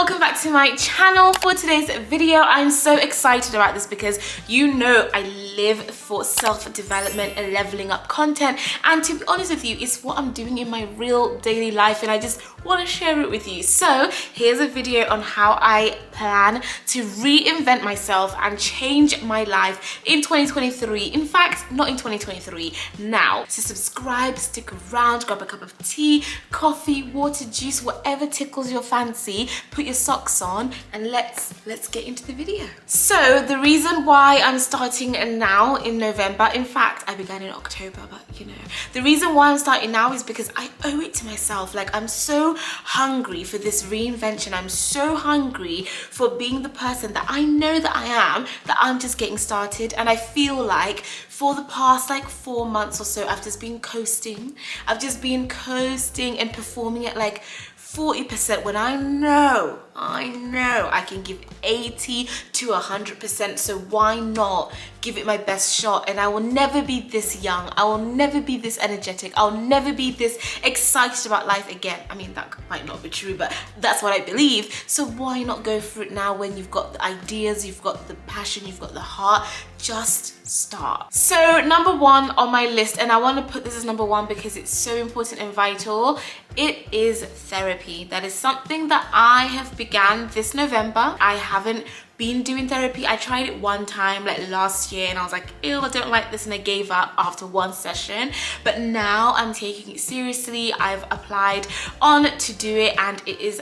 welcome back to my channel. For today's video, I'm so excited about this because you know I live for self-development and leveling up content, and to be honest with you, it's what I'm doing in my real daily life and I just want to share it with you. So here's a video on how I plan to reinvent myself and change my life in 2023. In fact, not in 2023, now. So subscribe, stick around, grab a cup of tea, coffee, water, juice, whatever tickles your fancy. Put your socks on and let's get into the video. So the reason why I'm starting now in November, in fact I began in October, but you know, the reason why I'm starting now is because I owe it to myself. Like, I'm so hungry for this reinvention. I'm so hungry for being the person that I know that I am, that I'm just getting started. And I feel like for the past like 4 months or so, I've just been coasting. I've just been coasting and performing at like 40% when I know I can give 80 to 100%. So why not give it my best shot? And I will never be this young, I will never be this energetic, I'll never be this excited about life again. I mean, that might not be true, but that's what I believe. So why not go for it now when you've got the ideas, you've got the passion, you've got the heart? Just start. So number one on my list, and I want to put this as number one because it's so important and vital, it is therapy. That is something that I have began this November. I haven't been doing therapy. I tried it one time like last year and I was like, ew, I don't like this, and I gave up after one session. But now I'm taking it seriously. I've applied on to do it and it is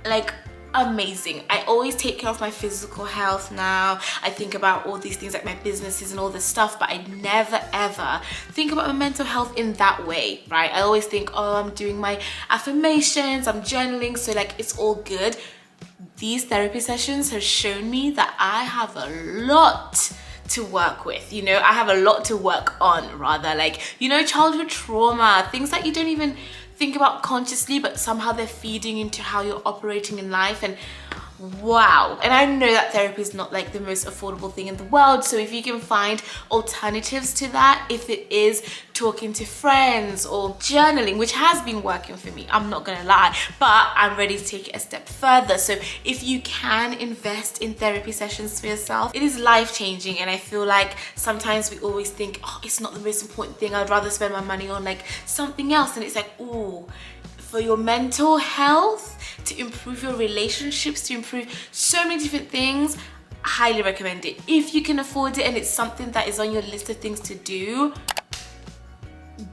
like amazing. I always take care of my physical health now. I think about all these things like my businesses and all this stuff, but I never ever think about my mental health in that way, right? I always think, oh, I'm doing my affirmations, I'm journaling, so like it's all good. These therapy sessions have shown me that I have a lot to work with, you know, I have a lot to work on rather, like, you know, childhood trauma, things that you don't even think about consciously, but somehow they're feeding into how you're operating in life. And wow. And I know that therapy is not like the most affordable thing in the world, so if you can find alternatives to that, if it is talking to friends or journaling, which has been working for me, I'm not gonna lie, but I'm ready to take it a step further. So if you can invest in therapy sessions for yourself, it is life-changing. And I feel like sometimes we always think, oh, it's not the most important thing, I'd rather spend my money on like something else. And it's like, ooh, for your mental health, to improve your relationships, to improve so many different things, I highly recommend it. If you can afford it and it's something that is on your list of things to do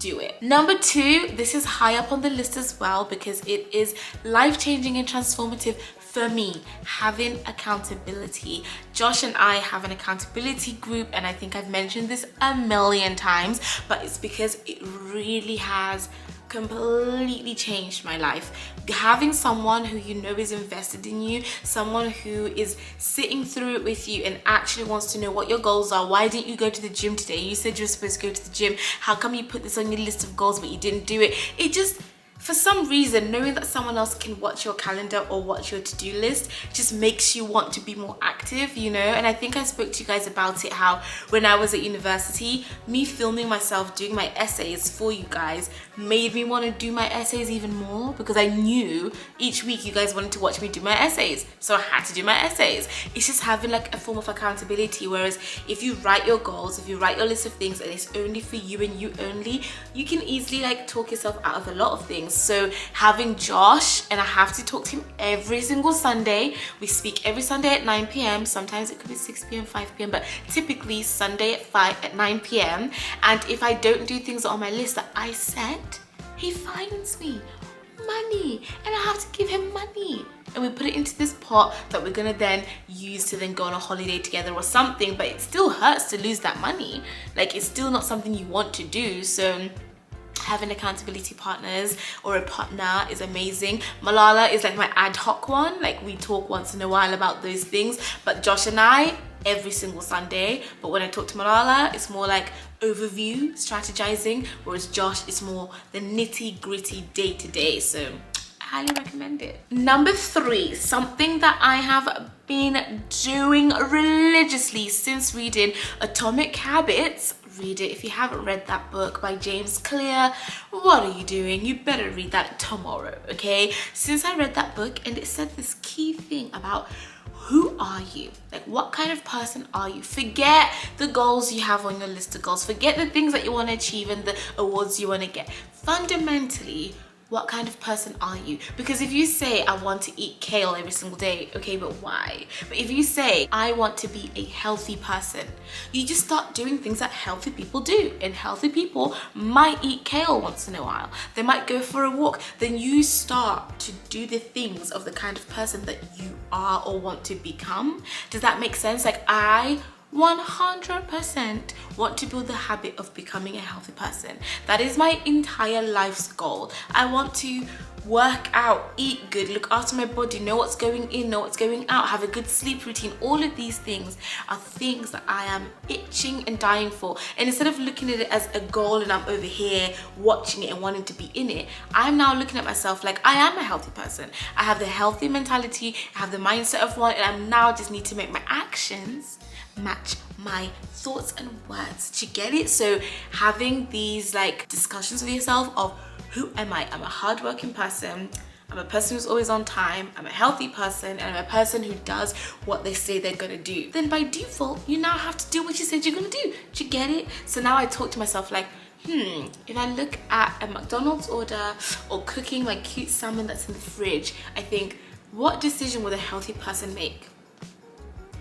it. Number two, this is high up on the list as well because it is life-changing and transformative for me, having accountability. Josh and I have an accountability group, and I think I've mentioned this a million times, but it's because it really has completely changed my life. Having someone who you know is invested in you, someone who is sitting through it with you and actually wants to know what your goals are. Why didn't you go to the gym today? You said you were supposed to go to the gym. How come you put this on your list of goals but you didn't do it? It just, for some reason, knowing that someone else can watch your calendar or watch your to-do list just makes you want to be more active, you know? And I think I spoke to you guys about it, how when I was at university, me filming myself doing my essays for you guys made me want to do my essays even more, because I knew each week you guys wanted to watch me do my essays, so I had to do my essays. It's just having like a form of accountability. Whereas if you write your goals, if you write your list of things and it's only for you and you only, you can easily like talk yourself out of a lot of things. So having Josh, and I have to talk to him every single Sunday. We speak every Sunday at 9 p.m. Sometimes it could be 6 p.m, 5 p.m, but typically Sunday at 9 p.m. And if I don't do things on my list that I set, he fines me money, and I have to give him money. And we put it into this pot that we're gonna then use to then go on a holiday together or something. But it still hurts to lose that money. Like, it's still not something you want to do. So having accountability partners or a partner is amazing. Malala is like my ad hoc one. Like, we talk once in a while about those things, but Josh and I every single Sunday. But when I talk to Malala, it's more like overview, strategizing, whereas Josh is more the nitty-gritty day-to-day. So I highly recommend it. Number three, something that I have been doing religiously since reading Atomic Habits. Read it. If you haven't read that book by James Clear, what are you doing? You better read that tomorrow, okay? Since I read that book, and it said this key thing about who are you? Like, what kind of person are you? Forget the goals you have on your list of goals. Forget the things that you want to achieve and the awards you want to get. Fundamentally, what kind of person are you? Because if you say, I want to eat kale every single day, okay, but why? But if you say, I want to be a healthy person, you just start doing things that healthy people do. And healthy people might eat kale once in a while. They might go for a walk. Then you start to do the things of the kind of person that you are or want to become. Does that make sense? Like, I 100% want to build the habit of becoming a healthy person. That is my entire life's goal. I want to work out, eat good, look after my body, know what's going in, know what's going out, have a good sleep routine. All of these things are things that I am itching and dying for. And instead of looking at it as a goal and I'm over here watching it and wanting to be in it, I'm now looking at myself like I am a healthy person. I have the healthy mentality, I have the mindset of one, and I now just need to make my actions match my thoughts and words. Do you get it? So having these like discussions with yourself of who am I? I'm a hardworking person. I'm a person who's always on time. I'm a healthy person, and I'm a person who does what they say they're gonna do. Then by default, you now have to do what you said you're gonna do. Do you get it? So now I talk to myself like, if I look at a McDonald's order or cooking my cute salmon that's in the fridge, I think, what decision would a healthy person make?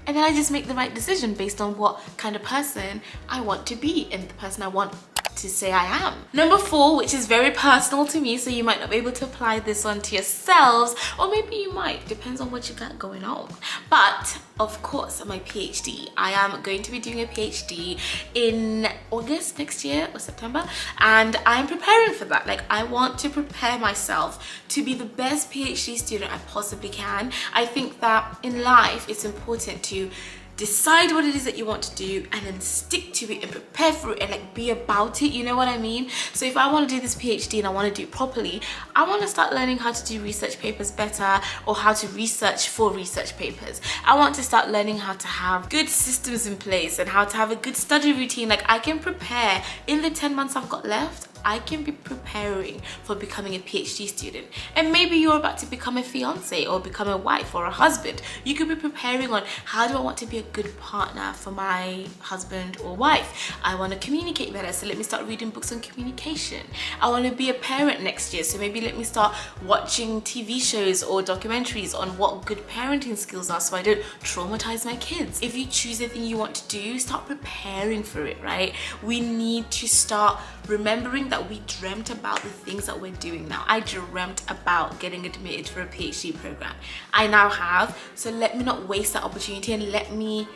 And then I just make the right decision based on what kind of person I want to be and the person I want to say I am. Number 4, which is very personal to me, so you might not be able to apply this one to yourselves, or maybe you might, depends on what you got going on. But of course, my PhD. I am going to be doing a PhD in August next year or September, and I'm preparing for that. Like, I want to prepare myself to be the best PhD student I possibly can. I think that in life, it's important to decide what it is that you want to do and then stick to it and prepare for it and like be about it, you know what I mean? So if I want to do this PhD and I want to do it properly, I want to start learning how to do research papers better, or how to research for research papers. I want to start learning how to have good systems in place and how to have a good study routine. Like, I can prepare in the 10 months I've got left. I can be preparing for becoming a PhD student. And maybe you're about to become a fiance or become a wife or a husband. You could be preparing on, how do I want to be a good partner for my husband or wife? I want to communicate better, so let me start reading books on communication. I want to be a parent next year, so maybe let me start watching TV shows or documentaries on what good parenting skills are so I don't traumatize my kids. If you choose the thing you want to do, start preparing for it, right? We need to start remembering that we dreamt about the things that we're doing now. I dreamt about getting admitted for a PhD program. I now have, so let me not waste that opportunity and let me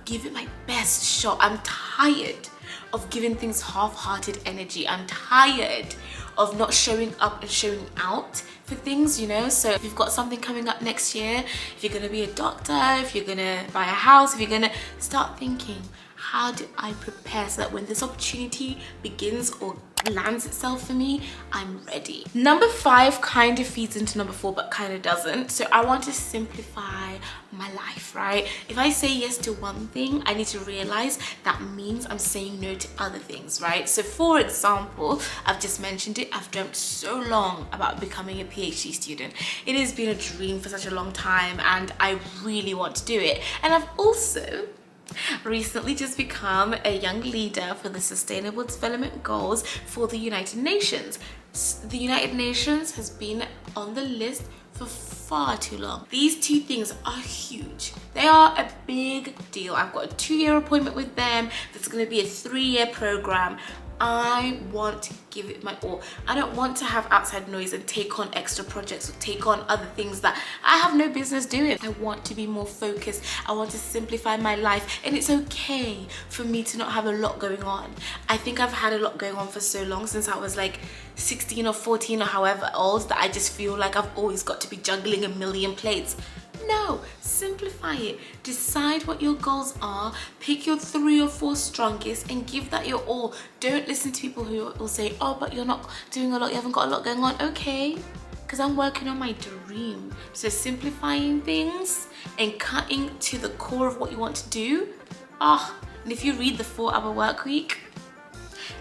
give it my best shot. I'm tired of giving things half-hearted energy. I'm tired of not showing up and showing out for things, you know? So if you've got something coming up next year, if you're gonna be a doctor, if you're gonna buy a house, if you're gonna start thinking, how do I prepare so that when this opportunity begins or lands itself for me, I'm ready? Number 5 kind of feeds into number 4, but kind of doesn't. So I want to simplify my life, right? If I say yes to one thing, I need to realize that means I'm saying no to other things, right? So for example, I've just mentioned it, I've dreamt so long about becoming a PhD student. It has been a dream for such a long time, and I really want to do it. And I've also recently just become a young leader for the Sustainable Development Goals for the United Nations. The United Nations has been on the list for far too long. These 2 things are huge. They are a big deal. I've got a 2-year appointment with them. That's going to be a 3-year program. I want to give it my all. I don't want to have outside noise and take on extra projects or take on other things that I have no business doing. I want to be more focused. I want to simplify my life, and it's okay for me to not have a lot going on. I think I've had a lot going on for so long, since I was like 16 or 14 or however old, that I just feel like I've always got to be juggling a million plates. No, simplify it. Decide what your goals are, pick your 3 or 4 strongest and give that your all. Don't listen to people who will say, oh, but you're not doing a lot, you haven't got a lot going on. Okay, because I'm working on my dream. So simplifying things and cutting to the core of what you want to do. And if you read the 4-Hour Work Week,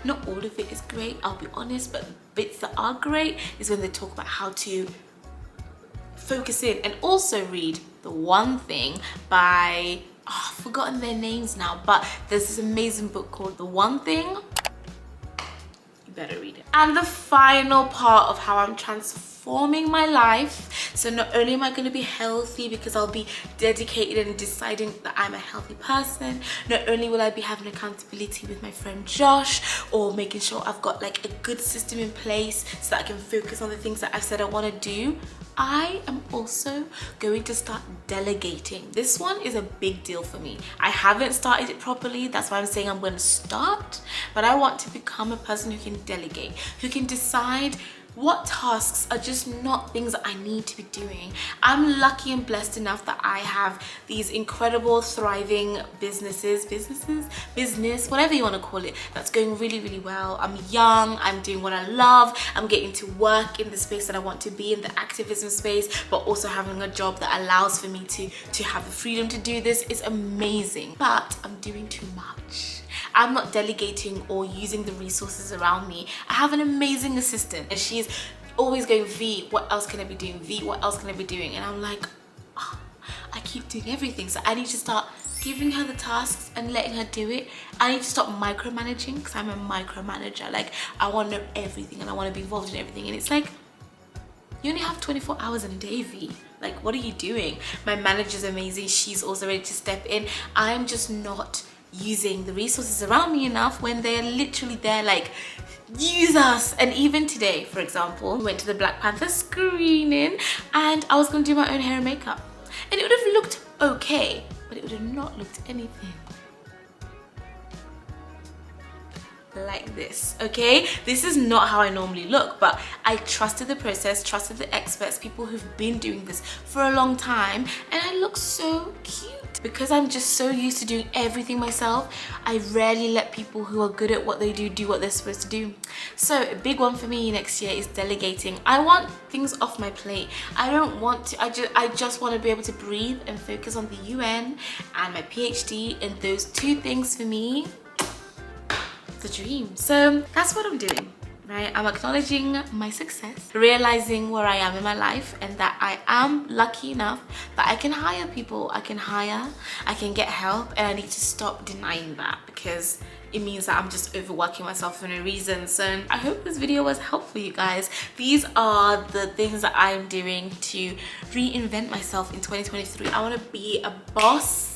not all of it is great, I'll be honest, but bits that are great is when they talk about how to focus in, and also read The One Thing by, oh, I've forgotten their names now, but there's this amazing book called The One Thing. You better read it. And the final part of how I'm transforming my life. So not only am I going to be healthy because I'll be dedicated and deciding that I'm a healthy person, not only will I be having accountability with my friend Josh, or making sure I've got like a good system in place so that I can focus on the things that I've said I want to do, I am also going to start delegating. This one is a big deal for me. I haven't started it properly. That's why I'm saying I'm going to start. But I want to become a person who can delegate, who can decide what tasks are just not things that I need to be doing. I'm lucky and blessed enough that I have these incredible, thriving business, whatever you want to call it, that's going really, really well. I'm young, I'm doing what I love, I'm getting to work in the space that I want to be, in the activism space, but also having a job that allows for me to have the freedom to do this. It's amazing, but I'm doing too much. I'm not delegating or using the resources around me. I have an amazing assistant and she's always going, V, what else can I be doing? V, what else can I be doing? And I'm like, oh, I keep doing everything. So I need to start giving her the tasks and letting her do it. I need to stop micromanaging, because I'm a micromanager. Like, I want to know everything and I want to be involved in everything. And it's like, you only have 24 hours in a day, V. Like, what are you doing? My manager's amazing. She's also ready to step in. I'm just not using the resources around me enough when they're literally there, like, use us. And even today, for example, we went to the Black Panther screening and I was going to do my own hair and makeup, and it would have looked okay, but it would have not looked anything like this. Okay, this is not how I normally look, but I trusted the process, trusted the experts, people who've been doing this for a long time, and I look so cute. Because I'm just so used to doing everything myself, I rarely let people who are good at what they do what they're supposed to do. So a big one for me next year is delegating. I want things off my plate. I don't want to, I just want to be able to breathe and focus on the UN and my PhD, and those two things for me, the dream. So that's what I'm doing, right? I'm acknowledging my success, realizing where I am in my life, and that I am lucky enough that I can hire people, I can get help, and I need to stop denying that, because it means that I'm just overworking myself for no reason. So I hope this video was helpful, you guys. These are the things that I'm doing to reinvent myself in 2023. I want to be a boss.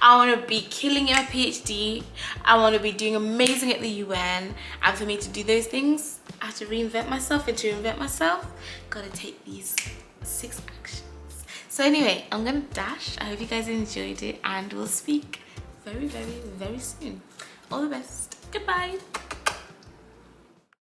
I want to be killing in my PhD. I want to be doing amazing at the UN. And for me to do those things, I have to reinvent myself. And to reinvent myself, gotta take these 6 actions. So anyway, I'm gonna dash. I hope you guys enjoyed it, and we'll speak very, very, very soon. All the best. Goodbye.